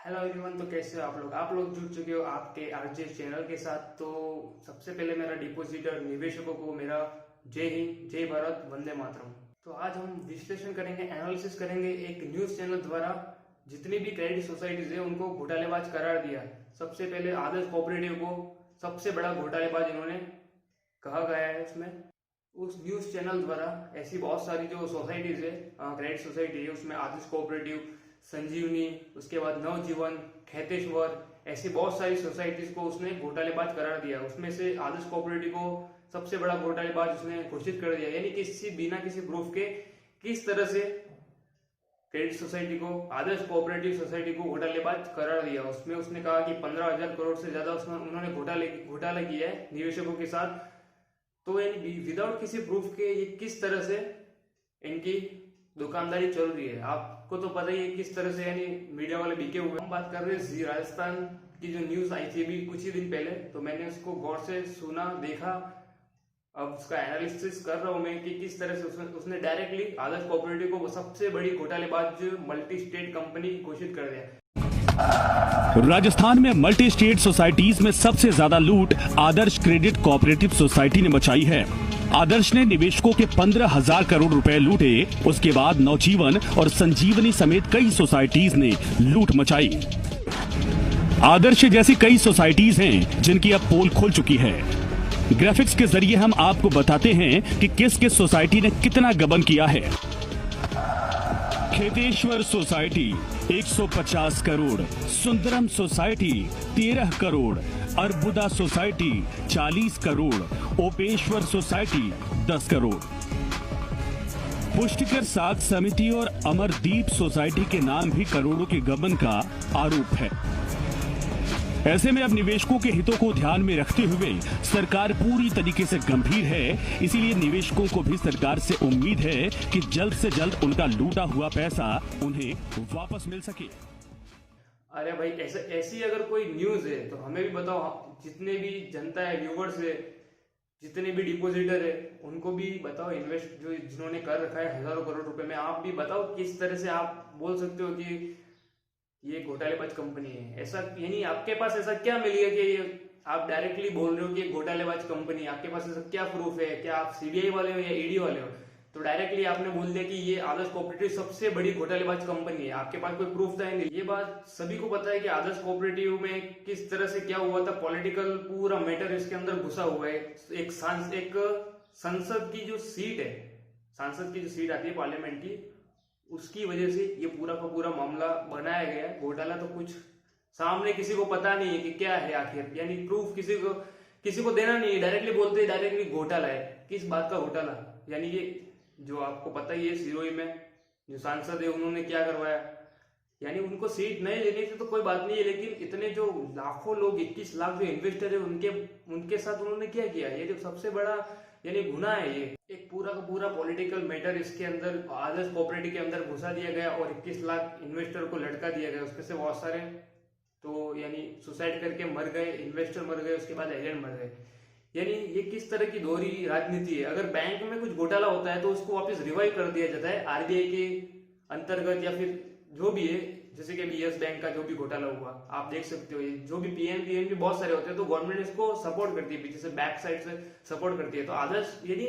Hello everyone. तो कैसे हो आप लोग जुड़ चुके हो आपके आरजे चैनल के साथ। तो सबसे पहले मेरा डिपॉजिटर निवेशकों को मेरा जय हिंद, जय भारत, वंदे मातरम। तो आज हम विश्लेषण करेंगे, एनालिसिस करेंगे एक न्यूज चैनल द्वारा जितनी भी क्रेडिट सोसाइटीज है उनको घोटालेबाज करार दिया। सबसे पहले आदर्श कोऑपरेटिव को सबसे बड़ा घोटालेबाज इन्होंने कहा गया है। उसमें उस न्यूज चैनल द्वारा ऐसी बहुत सारी जो सोसाइटीज है, क्रेडिट सोसाइटी है, उसमें आदर्श कोऑपरेटिव, संजीवनी, उसके बाद नवजीवन, खेतेश्वर, ऐसी बहुत सारी सोसाइटीज को उसने घोटालेबाज करार दिया। उसमें से आदर्श कोऑपरेटिव को सबसे बड़ा घोटालेबाज उसने घोषित कर दिया। यानी बिना किसी प्रूफ के किस तरह से क्रेडिट सोसाइटी को, आदर्श कोऑपरेटिव सोसाइटी को घोटालेबाज करार दिया। उसमें उसने कहा कि 15,000 करोड़ से ज्यादा उन्होंने घोटाला किया है निवेशकों के साथ। तो यानी विदाउट किसी प्रूफ के ये किस तरह से इनकी दुकानदारी चल रही है, आपको तो पता ही है किस तरह से यानी मीडिया वाले बिके हुए। हम बात कर रहे हैं जी राजस्थान की जो न्यूज आई थी अभी कुछ ही दिन पहले, तो मैंने उसको गौर से सुना, देखा। अब उसका एनालिसिस कर रहा हूं मैं कि किस तरह से उसने डायरेक्टली आदर्श कोऑपरेटिव को सबसे बड़ी घोटालेबाज मल्टी स्टेट कंपनी घोषित कर दिया। राजस्थान में मल्टी स्टेट सोसाइटीज में सबसे ज्यादा लूट आदर्श क्रेडिट कोऑपरेटिव सोसाइटी ने मचाई है। आदर्श ने निवेशकों के 15,000 करोड़ रुपए लूटे। उसके बाद नवजीवन और संजीवनी समेत कई सोसाइटीज ने लूट मचाई। आदर्श जैसी कई सोसाइटीज हैं जिनकी अब पोल खुल चुकी है। ग्राफिक्स के जरिए हम आपको बताते हैं कि किस किस सोसाइटी ने कितना गबन किया है। Kheteshwar society 150 crore, Sundaram society 13 crore, Arbuda society 40 crore, Opeshwar society 10 crore. पुष्टिकर साख समिति और अमरदीप सोसाइटी के नाम भी करोड़ों के गबन का आरोप है। ऐसे में अब निवेशकों के हितों को ध्यान में रखते हुए सरकार पूरी तरीके से गंभीर है। इसीलिए निवेशकों को भी सरकार से उम्मीद है कि जल्द से जल्द उनका लूटा हुआ पैसा उन्हें वापस मिल सके। अरे भाई, ऐसी अगर कोई न्यूज है तो हमें भी बताओ। जितने भी जनता है, व्यूवर्स है, जितने भी डिपॉजिटर है, उनको भी बताओ। इन्वेस्ट जो जिन्होंने कर रखा है हजारों करोड़ रुपए में, आप भी बताओ किस तरह से आप बोल सकते हो कि ये घोटालेबाज कंपनी है। ऐसा यानी आपके पास ऐसा क्या मिल गया कि आप डायरेक्टली बोल रहे हो कि घोटालेबाज कंपनी? आपके पास ऐसा क्या प्रूफ है? क्या आप सीबीआई वाले हो या ईडी वाले हो? तो डायरेक्टली आपने बोल दिया कि ये आदर्श कोऑपरेटिव सबसे बड़ी घोटालेबाज कंपनी है। आपके पास कोई प्रूफ था नहीं। ये बात सभी को पता है कि आदर्श कोऑपरेटिव में किस तरह से क्या हुआ था। पॉलिटिकल पूरा मैटर इसके अंदर घुसा हुआ है। एक संसद की जो सीट है, सांसद की जो सीट आती है पार्लियामेंट की, उसकी वजह से ये पूरा का पूरा मामला बनाया गया है। घोटाला तो कुछ सामने किसी को पता नहीं है कि क्या है आखिर, यानी प्रूफ किसी को देना नहीं है। डायरेक्टली बोलते हैं डायरेक्टली घोटाला है। किस बात का घोटाला? यानी ये जो आपको पता ही है, सिरोही में जो सांसद है उन्होंने क्या करवाया। यानी उनको सीट नहीं लेनी थी तो कोई बात नहीं है, लेकिन इतने जो लाखों लोग, 21 लाख जो इन्वेस्टर है, उनके साथ उन्होंने क्या किया? ये जो सबसे बड़ा यानी गुनाह है। ये एक पूरा का पूरा पॉलिटिकल मैटर इसके अंदर आदर्श कोऑपरेटिव के अंदर घुसा दिया गया और 21 लाख इन्वेस्टर को लटका दिया गया। उसमें से बहुत सारे तो यानी सुसाइड करके मर गए, इन्वेस्टर मर गए, उसके बाद एजेंट मर गए। यानी ये किस तरह की दोहरी राजनीति है। अगर बैंक में कुछ घोटाला होता है तो उसको वापस रिवाइव कर दिया जाता है आरबीआई के अंतर्गत, या फिर जो भी है, जैसे कि यस बैंक का जो भी घोटाला हुआ आप देख सकते हो। ये जो भी पीएनबी बहुत सारे होते हैं तो गवर्नमेंट इसको सपोर्ट करती है, पीछे से बैक साइड से सपोर्ट करती है। तो आदर्श यानी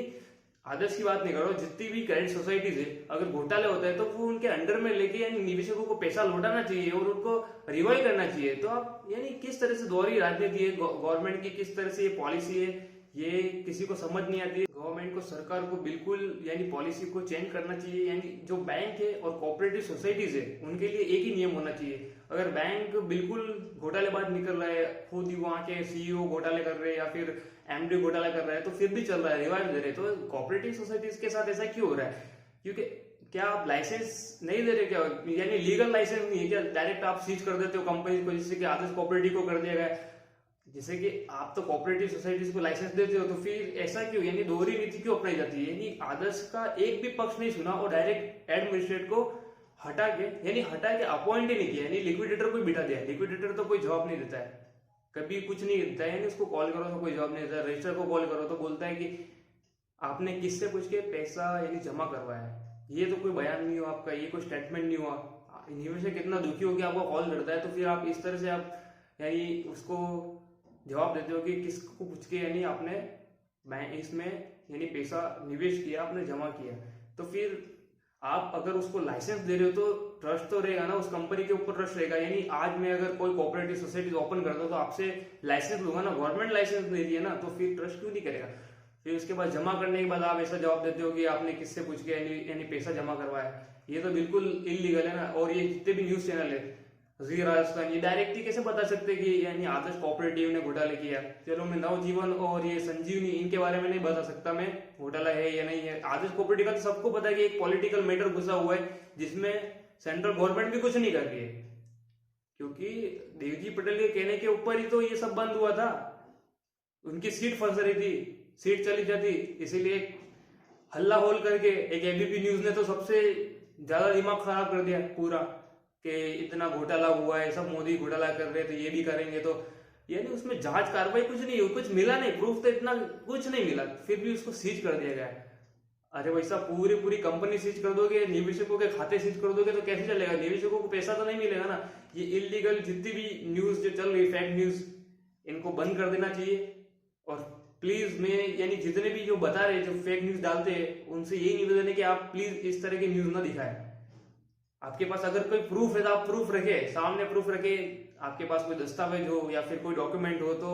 आदर्श की बात नहीं करो, जितनी भी क्रेडिट सोसाइटीज है अगर घोटाले होता है तो वो उनके अंडर में लेके यानी निवेशकों को पैसा लौटाना चाहिए और उनको रिवाइव करना चाहिए। तो आप यानी किस तरह से दोहरी राजनीति है गवर्नमेंट की, किस तरह से ये पॉलिसी है, ये किसी को समझ नहीं आती है। गवर्नमेंट को, सरकार को बिल्कुल यानी पॉलिसी को चेंज करना चाहिए। यानी जो बैंक है और कोऑपरेटिव सोसाइटीज है उनके लिए एक ही नियम होना चाहिए। अगर बैंक बिल्कुल घोटालेबाज निकल रहा है, खुद ही वहां के सीईओ घोटाले कर रहे हैं या फिर एमडी घोटाला कर रहा है, तो फिर भी चल रहा है, रिवाइव दे रहे, तो कोऑपरेटिव सोसाइटीज के साथ ऐसा क्यों हो रहा है? क्योंकि क्या आप लाइसेंस नहीं दे रहे क्या? यानी लीगल लाइसेंस नहीं है क्या? डायरेक्ट आप सीज कर देते हो कंपनी को, जैसे कि आदर्श कोऑपरेटिव को कर दिया गया। जैसे कि आप तो कोऑपरेटिव सोसाइटीज को लाइसेंस देते हो, तो फिर ऐसा क्यों? यानी दोहरी नीति क्यों अपनाई जाती है? यानी आदर्श का एक भी पक्ष नहीं सुना और डायरेक्ट एडमिनिस्ट्रेट को हटा के अपॉइंट ही नहीं किया। यानी लिक्विडेटर को बिठा दिया। लिक्विडेटर तो कोई जॉब नहीं देता है, कभी कुछ नहीं देता है। यानी उसको कॉल करो तो कोई जॉब नहीं देता, रजिस्टर को कॉल करो तो बोलता है कि आपने किससे पूछ के पैसा यानी जमा करवाया है। ये तो कोई बयान नहीं हुआ आपका, ये कोई स्टेटमेंट नहीं हुआ। निवेशक कितना दुखी होकर आपको कॉल करता है, तो फिर आप इस तरह से आप यानी उसको जवाब देते हो कि किसको पूछ के यानी आपने बैंक इसमें यानी पैसा निवेश किया, आपने जमा किया। तो फिर आप अगर उसको लाइसेंस दे रहे हो तो ट्रस्ट तो रहेगा ना, उस कंपनी के ऊपर ट्रस्ट रहेगा। यानी आज मैं अगर कोई कोऑपरेटिव सोसाइटी ओपन करता हूँ तो आपसे लाइसेंस लूंगा ना, गवर्नमेंट लाइसेंस दे रही है ना, तो फिर ट्रस्ट क्यों नहीं करेगा। फिर उसके बाद जमा करने के बाद आप ऐसा जवाब देते हो कि आपने किससे पूछ के यानी पैसा जमा करवाया, ये तो बिल्कुल इलीगल है ना। और ये जितने भी न्यूज चैनल है जी राजस्थान, ये डायरेक्टली कैसे बता सकते कि यानी आदर्श कोऑपरेटिव ने घोटाले किया। चलो मैं नवजीवन और ये संजीवनी इनके बारे में नहीं बता सकता मैं घोटाला है या नहीं है। आदर्श कोऑपरेटिव का तो सबको पता है कि एक पॉलिटिकल मैटर घुसा हुआ है जिसमें सेंट्रल गवर्नमेंट भी कुछ नहीं कर रही है, क्योंकि देवजी पटेल के कहने के ऊपर ही तो ये सब बंद हुआ था। उनकी सीट फंस रही थी, सीट चली जाती, इसीलिए हल्ला होल करके एक एबीपी न्यूज ने तो सबसे ज्यादा दिमाग खराब कर दिया पूरा कि इतना घोटाला हुआ है, सब मोदी घोटाला कर रहे, तो ये भी करेंगे। तो यानी उसमें जांच कार्रवाई कुछ नहीं हुई, कुछ मिला नहीं, प्रूफ तो इतना कुछ नहीं मिला, फिर भी उसको सीज कर दिया गया। अरे वैसा पूरी कंपनी सीज कर दोगे, निवेशकों के खाते सीज कर दोगे तो कैसे चलेगा, निवेशकों को पैसा तो नहीं मिलेगा ना। ये इलीगल जितनी भी न्यूज जो चल रही फेक न्यूज, इनको बंद कर देना चाहिए। और प्लीज मैं यानी जितने भी जो बता रहे जो फेक न्यूज डालते हैं उनसे यही निवेदन है कि आप प्लीज इस तरह की न्यूज ना दिखाएं। आपके पास अगर कोई प्रूफ है तो आप प्रूफ रखे, सामने प्रूफ रखे, आपके पास कोई दस्तावेज हो या फिर कोई डॉक्यूमेंट हो तो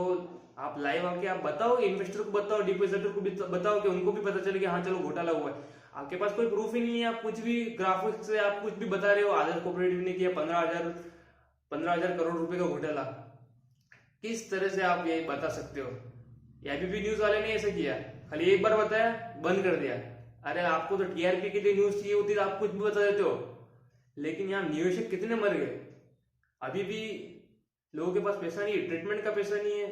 आप लाइव आके आप बताओ, इन्वेस्टर को बताओ, डिपॉजिटर को भी बताओ कि उनको भी पता चले कि हाँ चलो घोटाला हुआ है। आपके पास कोई प्रूफ ही नहीं है, आप कुछ भी ग्राफिक्स से आप कुछ भी बता रहे हो, आदर्श कोऑपरेटिव ने किया 15,000 करोड़ रुपए का घोटाला, किस तरह से आप ये बता सकते हो। एबीपी न्यूज वाले ने ऐसे किया, खाली एक बार बताया बंद कर दिया। अरे आपको तो टीआरपी के लिए न्यूज चाहिए होती तो आप कुछ भी बता देते हो, लेकिन यहाँ निवेशक कितने मर गए, अभी भी लोगों के पास पैसा नहीं है, ट्रीटमेंट का पैसा नहीं है,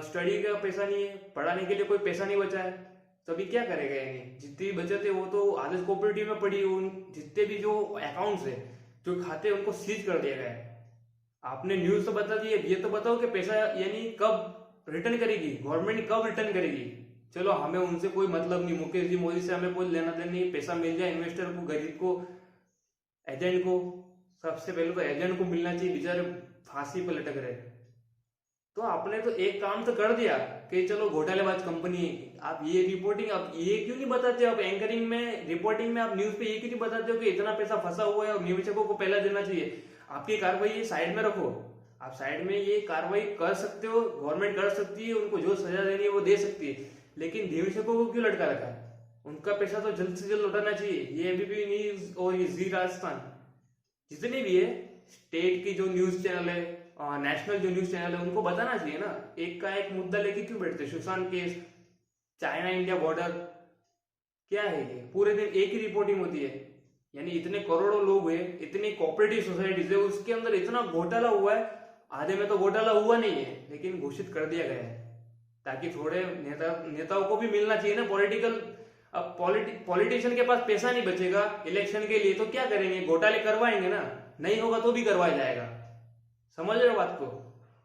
स्टडी का पैसा नहीं है, पढ़ाने के लिए कोई पैसा नहीं बचा है, तो अभी क्या करेगा। यानी जितनी भी बचत है वो तो आदर्श कोऑपरेटिव में पड़ी, उन जितने भी जो अकाउंट्स है जो खाते उनको सीज कर दिया गया है। आपने न्यूज तो बता दी है, ये तो बताओ कि पैसा यानी कब रिटर्न करेगी गवर्नमेंट, कब रिटर्न करेगी। चलो हमें उनसे कोई मतलब नहीं, मुकेश जी मोदी से हमें कोई लेना देना नहीं, पैसा मिल जाए इन्वेस्टर को, गरीब को, एजेंट को, सबसे पहले तो एजेंट को मिलना चाहिए, बेचारे फांसी पर लटक रहे। तो आपने तो एक काम तो कर दिया कि चलो घोटालेबाज कंपनी, आप ये रिपोर्टिंग आप ये क्यों नहीं बताते, आप एंकरिंग में रिपोर्टिंग में आप न्यूज पे ये क्यों नहीं बताते हो कि इतना पैसा फंसा हुआ है और निवेशकों को पहला देना चाहिए। आपकी कार्रवाई साइड में रखो, आप साइड में ये कार्रवाई कर सकते हो, गवर्नमेंट कर सकती है, उनको जो सजा देनी है वो दे सकती है, लेकिन निवेशकों को क्यों लटका रखा है। उनका पैसा तो जल्द से जल्द लौटाना चाहिए। ये एबीपी न्यूज और ये जी राजस्थान जितने भी है, स्टेट की जो न्यूज चैनल है, नेशनल जो न्यूज चैनल है, उनको बताना चाहिए ना। एक का एक मुद्दा लेके क्यों बैठते, Sushant case, China India border, क्या है ये, पूरे दिन एक ही रिपोर्टिंग होती है। यानी इतने करोड़ों लोग हुए, इतनी कोऑपरेटिव सोसाइटीज है, उसके अंदर इतना घोटाला हुआ है, आधे में तो घोटाला हुआ नहीं है लेकिन घोषित कर दिया गया है, ताकि थोड़े नेताओं को भी मिलना चाहिए ना पॉलिटिकल। अब पॉलिटिशियन के पास पैसा नहीं बचेगा इलेक्शन के लिए तो क्या करेंगे, घोटाले करवाएंगे ना, नहीं होगा तो भी करवाया जाएगा। समझ रहे हो बात को,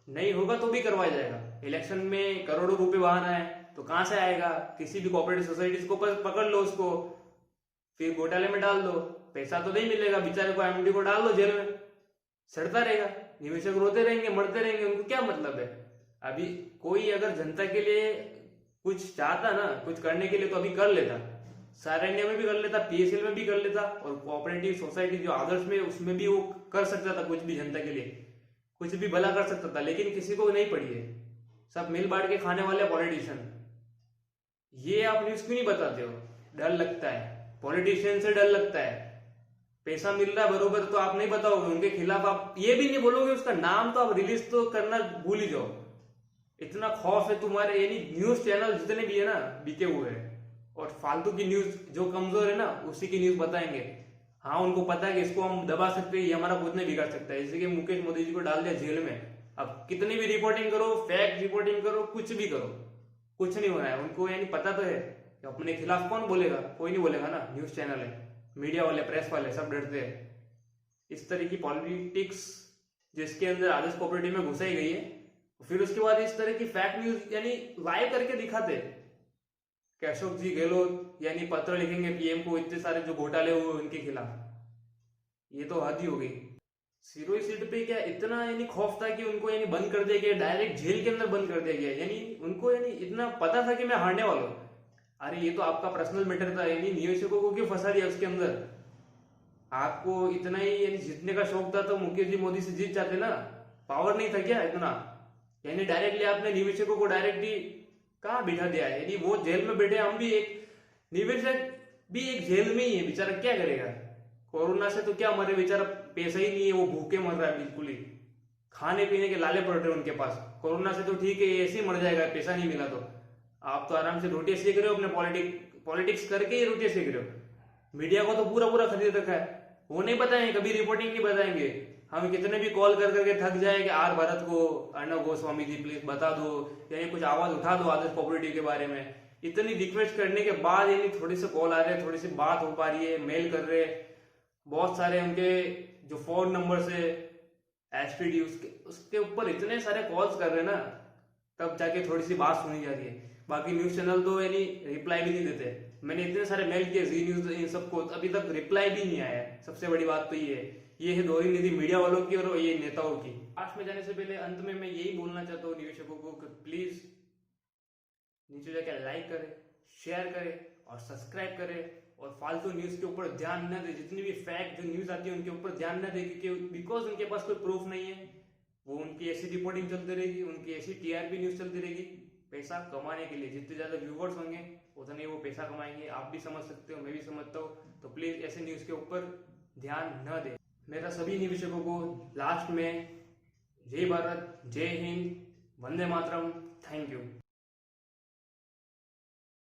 नहीं होगा तो भी करवाया जाएगा। इलेक्शन में करोड़ों रुपए बहाना है तो कहां से आएगा, किसी भी कोऑपरेटिव सोसाइटीज को पकड़ लो, उसको फिर घोटाले में डाल दो, पैसा तो नहीं मिलेगा, बेचारे को एमडी को डाल दो जेल में, सड़ता रहेगा, निवेशक रोते रहेंगे, मरते रहेंगे, उनको क्या मतलब है। अभी कोई अगर जनता के लिए कुछ चाहता ना, कुछ करने के लिए तो अभी कर लेता, सारण्य में भी कर लेता, पीएसएल में भी कर लेता, और कोऑपरेटिव सोसाइटी जो आदर्श में उसमें भी वो कर सकता था, कुछ भी जनता के लिए कुछ भी भला कर सकता था, लेकिन किसी को नहीं पड़ी है, सब मिल बांट के खाने वाले पॉलिटिशियन। ये आप न्यूज क्यों नहीं बताते हो, डर लगता है, पॉलिटिशियन से डर लगता है, पैसा मिल रहा है बरोबर तो आप नहीं बताओगे, उनके खिलाफ आप ये भी नहीं बोलोगे, उसका नाम तो आप रिलीज तो करना भूल ही जाओ, इतना खौफ है तुम्हारे। यानी न्यूज चैनल जितने भी है ना बिके हुए हैं, और फालतू की न्यूज जो कमजोर है ना उसी की न्यूज बताएंगे। हाँ उनको पता है कि इसको हम दबा सकते हैं, ये हमारा खुद नहीं बिगाड़ सकता है, इसलिए मुकेश मोदी जी को डाल दिया जेल में। अब कितनी भी रिपोर्टिंग करो, फैक्ट रिपोर्टिंग करो, कुछ भी करो, कुछ नहीं होना है उनको। यानी पता तो है कि अपने खिलाफ कौन बोलेगा, कोई नहीं बोलेगा ना, न्यूज चैनल है, मीडिया वाले, प्रेस वाले सब डरते हैं। इस तरह की पॉलिटिक्स जिसके अंदर आदर्श कोऑपरेटिव में घुसाई गई है, फिर उसके बाद इस तरह की फैक्ट न्यूज यानी लाइव करके दिखाते कि अशोक जी गहलोत यानी पत्र लिखेंगे पीएम को, इतने सारे जो घोटाले हुए उनके खिलाफ। ये तो हद ही हो गई। सिरोही सीट पे क्या इतना यानी खौफ था कि उनको यानी बंद कर दिया गया, डायरेक्ट जेल के अंदर बंद कर दिया गया, यानी उनको यानी इतना पता था कि मैं हारने वाला हूँ। अरे ये तो आपका पर्सनल मैटर था, यानी निवेशकों को क्यों फंसा दिया उसके अंदर? आपको इतना ही यानी जीतने का शौक था तो मुकेश जी मोदी से जीत जाते ना, पावर नहीं था क्या इतना? यानी डायरेक्टली आपने निवेशकों को डायरेक्टली कहाँ बिठा दिया है, यानी वो जेल में बैठे, हम भी एक निवेशक भी एक जेल में ही है, बेचारा क्या करेगा? कोरोना से तो क्या मरे बेचारा, पैसा ही नहीं है, वो भूखे मर रहा है बिल्कुल ही, खाने पीने के लाले पड़ रहे हैं उनके पास। कोरोना से तो ठीक है, ऐसे ही मर जाएगा पैसा नहीं मिला तो। आप तो आराम से रोटियां सेक रहे हो, अपने पॉलिटिक्स करके ही रोटियां सेक रहे हो। मीडिया को तो पूरा पूरा खरीद रखा है, वो नहीं बताएंगे, कभी रिपोर्टिंग नहीं बताएंगे। हम कितने भी कॉल कर करके थक जाए कि आर भारत को, अर्णव गोस्वामी जी प्लीज बता दो, यानी कुछ आवाज उठा दो आदर्श कोऑपरेटिव के बारे में। इतनी रिक्वेस्ट करने के बाद यानी थोड़े से कॉल आ रहे हैं, थोड़ी सी बात हो पा रही है, मेल कर रहे हैं, बहुत सारे उनके जो फोन नंबर से एसटीडी उसके ऊपर इतने सारे कॉल्स कर रहे हैं ना, तब जाके थोड़ी सी बात सुनी जा रही है। बाकी न्यूज चैनल तो यानी रिप्लाई भी नहीं देते। मैंने इतने सारे मेल किए जी न्यूज, इन सबको अभी तक रिप्लाई भी नहीं आया है। सबसे बड़ी बात तो ये है दोहरी नीति मीडिया वालों की और ये नेताओं की। लास्ट में जाने से पहले अंत में मैं यही बोलना चाहता हूँ निवेशकों को कि प्लीज नीचे जाकर लाइक करें, शेयर करें और सब्सक्राइब करें, और फालतू न्यूज के ऊपर ध्यान न दे। जितनी भी फैक्ट जो न्यूज आती है उनके ऊपर ध्यान न दे, क्योंकि बिकॉज उनके पास कोई प्रूफ नहीं है, वो उनकी ऐसी रिपोर्टिंग चलती रहेगी, उनकी ऐसी टीआरपी न्यूज चलती रहेगी पैसा कमाने के लिए। जितने ज्यादा व्यूवर्स होंगे उतने वो पैसा कमाएंगे, आप भी समझ सकते हो, मैं भी समझता हूँ। तो प्लीज ऐसे न्यूज के ऊपर ध्यान न दे। मेरा सभी निवेशकों को लास्ट में जय भारत, जय हिंद, वंदे मातरम, थैंक यू।